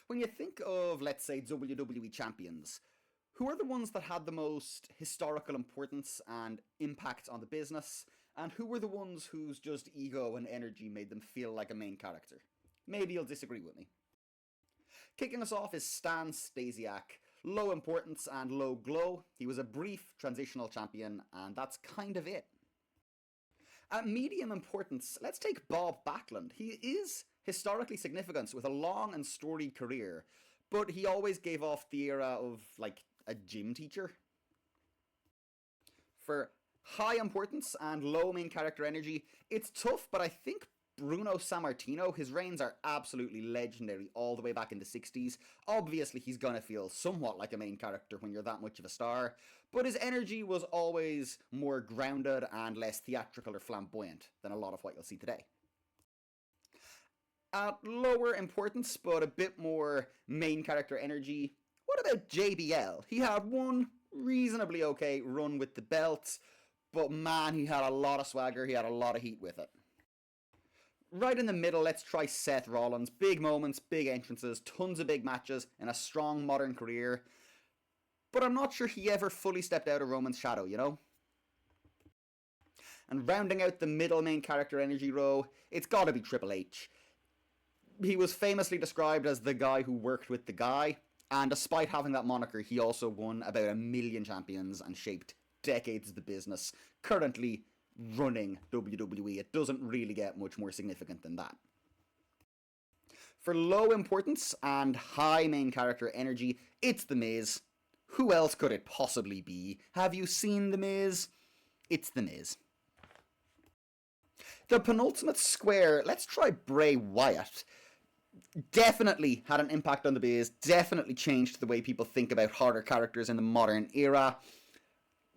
When you think of, let's say, WWE champions, who are the ones that had the most historical importance and impact on the business, and who were the ones whose just ego and energy made them feel like a main character? Maybe you'll disagree with me. Kicking us off is Stan Stasiak. Low importance and low glow. He was a brief transitional champion, and that's kind of it. At medium importance, let's take Bob Backlund. He is historically significant with a long and storied career, but he always gave off the era of, like, a gym teacher. For high importance and low main character energy, it's tough, but I think Bruno Sammartino, his reigns are absolutely legendary all the way back in the 60s. Obviously, he's gonna feel somewhat like a main character when you're that much of a star, but his energy was always more grounded and less theatrical or flamboyant than a lot of what you'll see today. At lower importance, but a bit more main character energy, what about JBL? He had one reasonably okay run with the belt, but man, he had a lot of swagger, he had a lot of heat with it. Right in the middle, let's try Seth Rollins. Big moments, big entrances, tons of big matches, and a strong modern career. But I'm not sure he ever fully stepped out of Roman's shadow, you know? And rounding out the middle main character energy row, it's gotta be Triple H. He was famously described as the guy who worked with the guy, and despite having that moniker, he also won about 1,000,000 champions and shaped decades of the business. Currently running WWE. It doesn't really get much more significant than that. For low importance and high main character energy, it's The Miz. Who else could it possibly be? Have you seen The Miz? It's The Miz. The penultimate square, let's try Bray Wyatt. Definitely had an impact on the biz, definitely changed the way people think about horror characters in the modern era.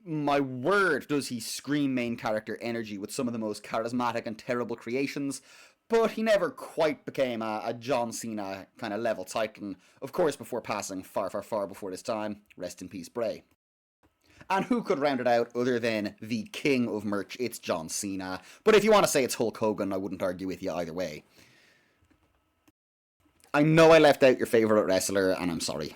My word, does he scream main character energy with some of the most charismatic and terrible creations, but he never quite became a John Cena kind of level titan, of course before passing far, far, far before his time. Rest in peace, Bray. And who could round it out other than the king of merch? It's John Cena. But if you want to say it's Hulk Hogan, I wouldn't argue with you either way. I know I left out your favourite wrestler, and I'm sorry.